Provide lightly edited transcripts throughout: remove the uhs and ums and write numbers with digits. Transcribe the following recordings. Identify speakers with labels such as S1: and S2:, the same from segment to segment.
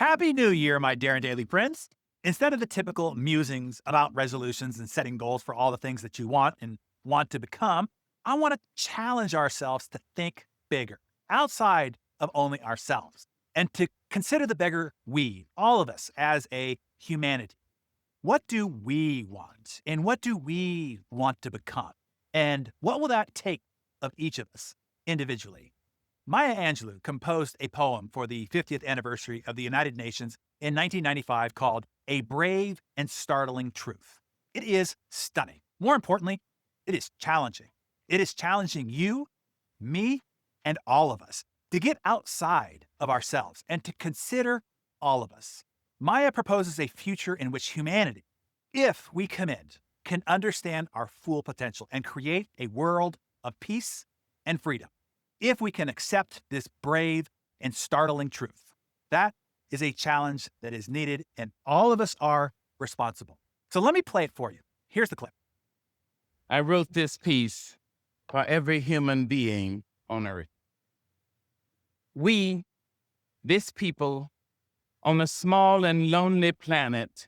S1: Happy New Year, my Darren Daily friends. Instead of the typical musings about resolutions and setting goals for all the things that you want and want to become, I want to challenge ourselves to think bigger, outside of only ourselves, and to consider the bigger we, all of us as a humanity. What do we want? And what do we want to become? And what will that take of each of us individually? Maya Angelou composed a poem for the 50th anniversary of the United Nations in 1995 called A Brave and Startling Truth. It is stunning. More importantly, it is challenging. It is challenging you, me, and all of us to get outside of ourselves and to consider all of us. Maya proposes a future in which humanity, if we commit, can understand our full potential and create a world of peace and freedom. If we can accept this brave and startling truth, that is a challenge that is needed, and all of us are responsible. So let me play it for you. Here's the clip.
S2: I wrote this piece for every human being on earth. We, this people, on a small and lonely planet,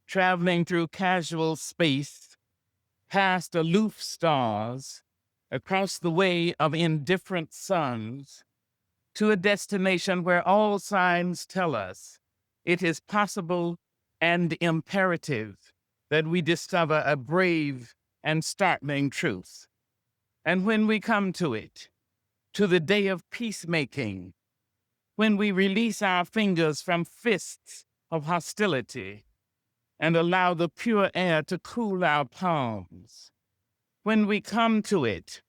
S2: traveling through casual space, past aloof stars, across the way of indifferent suns, to a destination where all signs tell us it is possible and imperative that we discover a brave and startling truth. And when we come to it, to the day of peacemaking, when we release our fingers from fists of hostility and allow the pure air to cool our palms, when we come to it,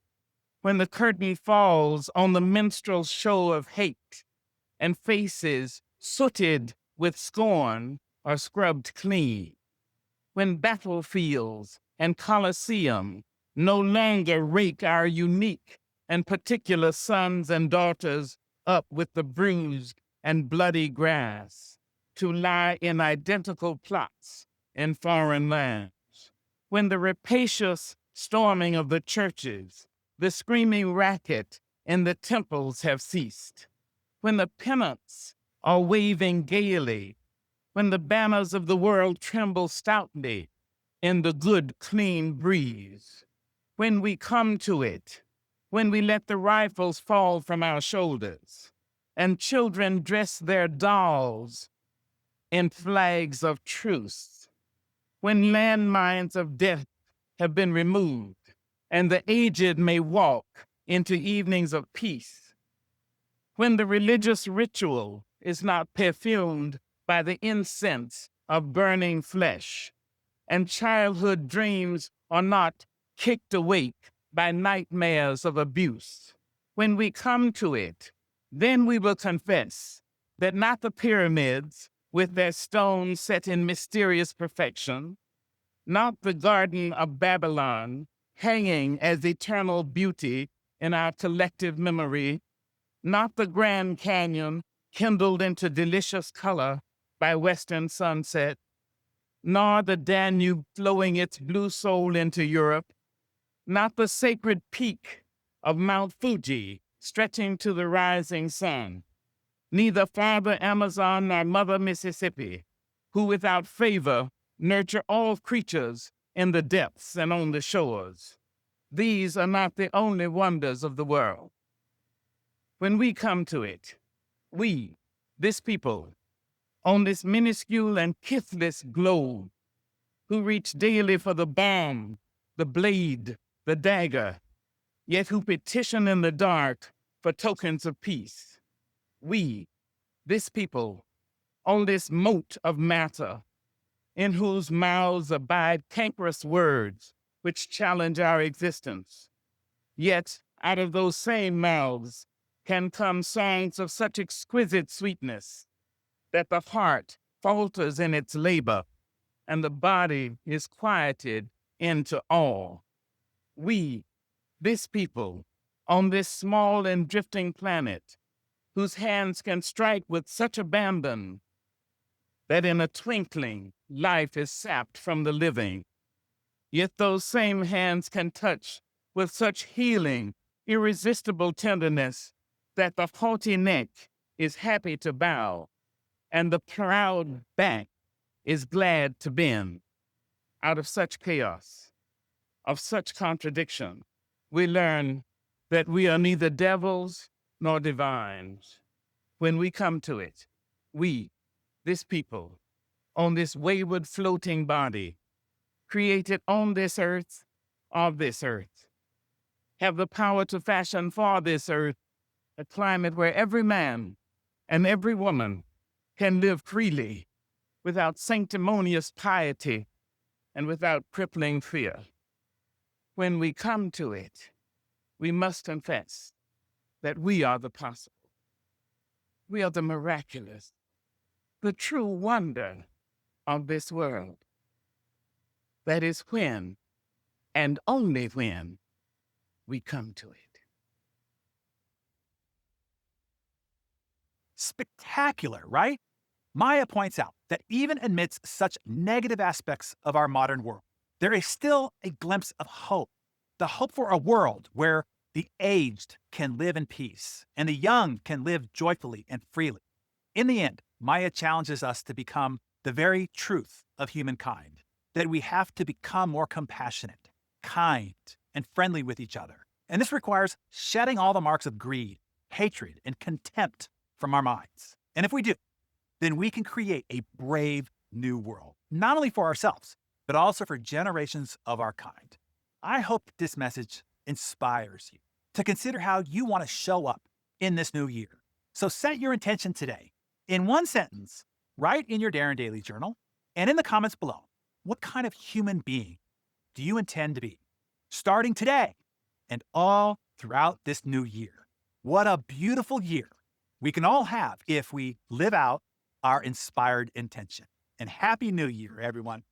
S2: when the curtain falls on the minstrel show of hate and faces sooted with scorn are scrubbed clean, when battlefields and coliseum no longer rake our unique and particular sons and daughters up with the bruised and bloody grass to lie in identical plots in foreign lands, when the rapacious storming of the churches, the screaming racket in the temples have ceased, when the pennants are waving gaily, when the banners of the world tremble stoutly in the good, clean breeze, when we come to it, when we let the rifles fall from our shoulders, and children dress their dolls in flags of truce, when landmines of death have been removed, and the aged may walk into evenings of peace, when the religious ritual is not perfumed by the incense of burning flesh, and childhood dreams are not kicked awake by nightmares of abuse. When we come to it, then we will confess that not the pyramids with their stones set in mysterious perfection, not the Garden of Babylon hanging as eternal beauty in our collective memory, not the Grand Canyon kindled into delicious color by western sunset, nor the Danube flowing its blue soul into Europe, not the sacred peak of Mount Fuji stretching to the rising sun, neither Father Amazon nor Mother Mississippi, who without favor nurture all creatures in the depths and on the shores. These are not the only wonders of the world. When we come to it, we, this people, on this minuscule and kithless globe, who reach daily for the bomb, the blade, the dagger, yet who petition in the dark for tokens of peace. We, this people, on this moat of matter, in whose mouths abide cankerous words which challenge our existence. Yet out of those same mouths can come songs of such exquisite sweetness that the heart falters in its labor and the body is quieted into awe. We, this people, on this small and drifting planet, whose hands can strike with such abandon that in a twinkling life is sapped from the living. Yet those same hands can touch with such healing, irresistible tenderness that the haughty neck is happy to bow. and the proud back is glad to bend. Out of such chaos, of such contradiction, we learn that we are neither devils nor divines. When we come to it, we, this people, on this wayward floating body, created on this earth, of this earth, have the power to fashion for this earth a climate where every man and every woman can live freely without sanctimonious piety and without crippling fear. When we come to it, we must confess that we are the possible. We are the miraculous, the true wonder of this world. That is when, and only when, we come to it.
S1: Spectacular, right? Maya points out that even amidst such negative aspects of our modern world, there is still a glimpse of hope. The hope for a world where the aged can live in peace and the young can live joyfully and freely. In the end, Maya challenges us to become the very truth of humankind, that we have to become more compassionate, kind, and friendly with each other. And this requires shedding all the marks of greed, hatred, and contempt from our minds. And if we do, then we can create a brave new world, not only for ourselves, but also for generations of our kind. I hope that this message inspires you to consider how you want to show up in this new year. So set your intention today. In one sentence, write in your Darren Daily Journal and in the comments below, what kind of human being do you intend to be? Starting today and all throughout this new year. What a beautiful year we can all have if we live out our inspired intention. And Happy New Year, everyone.